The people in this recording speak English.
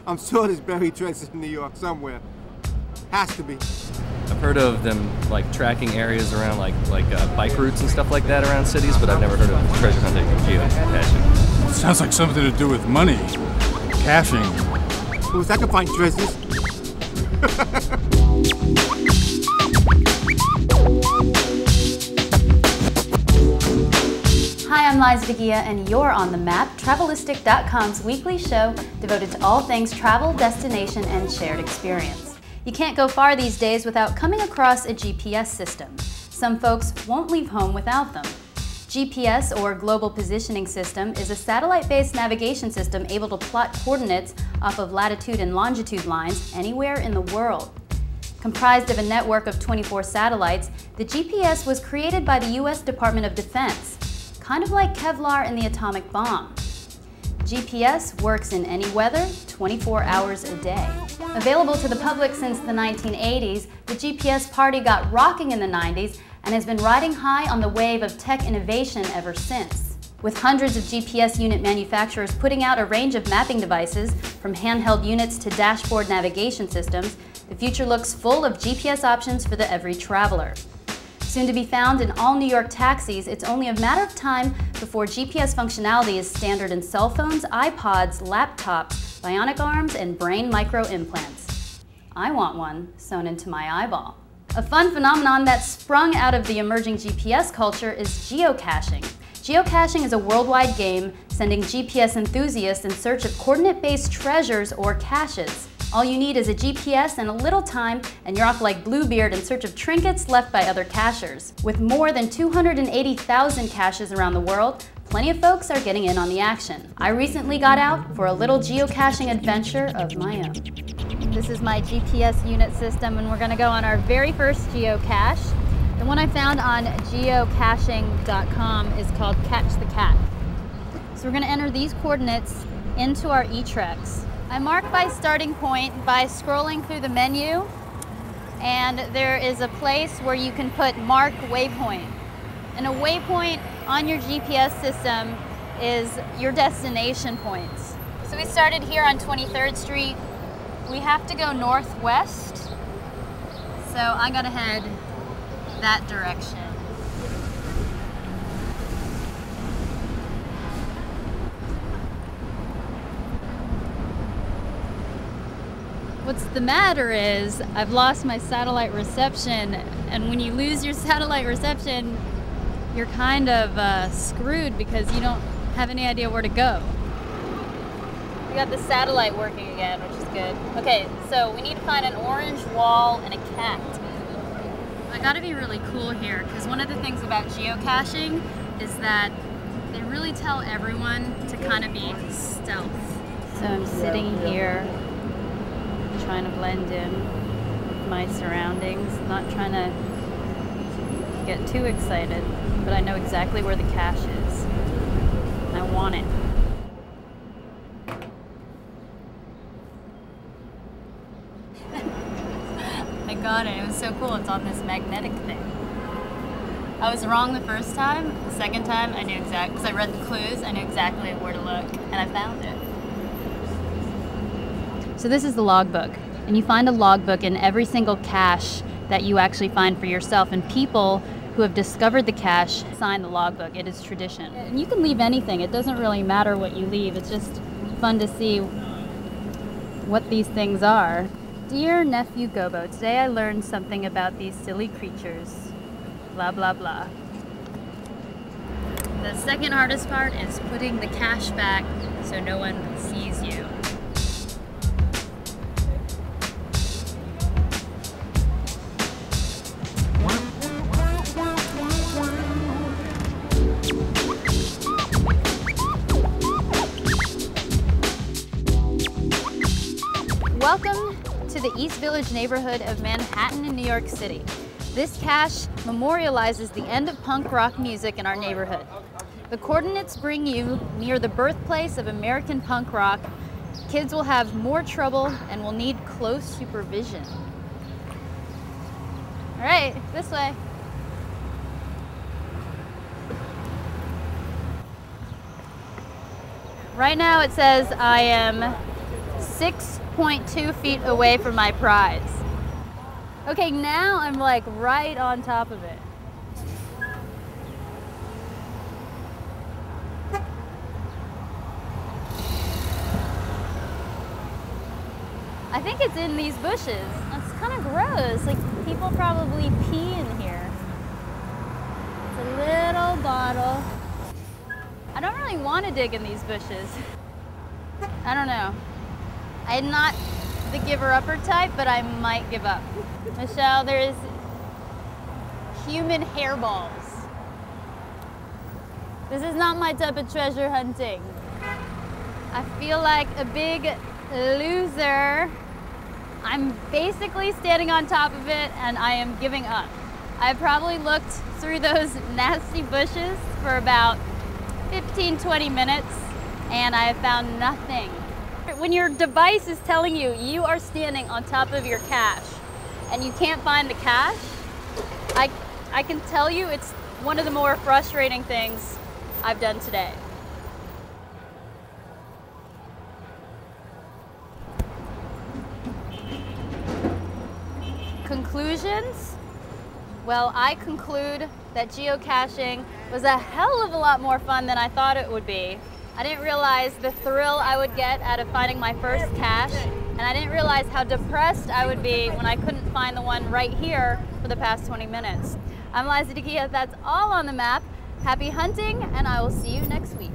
I'm sure there's buried treasures in New York somewhere. Has to be. I've heard of them like tracking areas around like bike routes and stuff like that around cities, but I've never heard of treasure hunting or geocaching. Sounds like something to do with money. Caching. Well, I can find treasures. Hi, I'm Liza DeGia, and you're on The Map, Travelistic.com's weekly show devoted to all things travel, destination, and shared experience. You can't go far these days without coming across a GPS system. Some folks won't leave home without them. GPS, or Global Positioning System, is a satellite-based navigation system able to plot coordinates off of latitude and longitude lines anywhere in the world. Comprised of a network of 24 satellites, the GPS was created by the U.S. Department of Defense, kind of like Kevlar and the atomic bomb. GPS works in any weather, 24 hours a day. Available to the public since the 1980s, the GPS party got rocking in the 90s and has been riding high on the wave of tech innovation ever since. With hundreds of GPS unit manufacturers putting out a range of mapping devices, from handheld units to dashboard navigation systems, the future looks full of GPS options for the every traveler. Soon to be found in all New York taxis, it's only a matter of time before GPS functionality is standard in cell phones, iPods, laptops, bionic arms, and brain micro implants. I want one sewn into my eyeball. A fun phenomenon that sprung out of the emerging GPS culture is geocaching. Geocaching is a worldwide game sending GPS enthusiasts in search of coordinate-based treasures or caches. All you need is a GPS and a little time, and you're off like Bluebeard in search of trinkets left by other cachers. With more than 280,000 caches around the world, plenty of folks are getting in on the action. I recently got out for a little geocaching adventure of my own. This is my GPS unit system, and we're gonna go on our very first geocache. The one I found on geocaching.com is called Catch the Cat. So we're gonna enter these coordinates into our eTrex. I mark my starting point by scrolling through the menu, and there is a place where you can put mark waypoint. And a waypoint on your GPS system is your destination points. So we started here on 23rd Street. We have to go northwest, so I gotta head that direction. What's the matter is I've lost my satellite reception, and when you lose your satellite reception, you're kind of screwed because you don't have any idea where to go. We got the satellite working again, which is good. Okay, so we need to find an orange wall and a cat. I gotta be really cool here, because one of the things about geocaching is that they really tell everyone to kind of be stealth. So I'm sitting here trying to blend in with my surroundings, not trying to get too excited, but I know exactly where the cache is. I want it. I got it. It was so cool. It's on this magnetic thing. I was wrong the first time. The second time, I knew exactly, because I read the clues, I knew exactly where to look, and I found it. So this is the logbook, and you find a logbook in every single cache that you actually find for yourself, and people who have discovered the cache sign the logbook. It is tradition. And you can leave anything. It doesn't really matter what you leave. It's just fun to see what these things are. Dear nephew Gobo, today I learned something about these silly creatures. Blah, blah, blah. The second hardest part is putting the cache back so no one sees you. Welcome to the East Village neighborhood of Manhattan in New York City. This cache memorializes the end of punk rock music in our neighborhood. The coordinates bring you near the birthplace of American punk rock. Kids will have more trouble and will need close supervision. All right, this way. Right now it says I am 6.2 feet away from my prize. Okay, now I'm like right on top of it. I think it's in these bushes. It's kind of gross. Like, people probably pee in here. It's a little bottle. I don't really want to dig in these bushes. I don't know. I'm not the giver-upper type, but I might give up. Michelle, there's human hairballs. This is not my type of treasure hunting. I feel like a big loser. I'm basically standing on top of it and I am giving up. I probably looked through those nasty bushes for about 15-20 minutes and I have found nothing. When your device is telling you you are standing on top of your cache and you can't find the cache, I can tell you it's one of the more frustrating things I've done today. Conclusions? Well, I conclude that geocaching was a hell of a lot more fun than I thought it would be. I didn't realize the thrill I would get out of finding my first cache, and I didn't realize how depressed I would be when I couldn't find the one right here for the past 20 minutes. I'm Liza Dikia, that's all on the map. Happy hunting, and I will see you next week.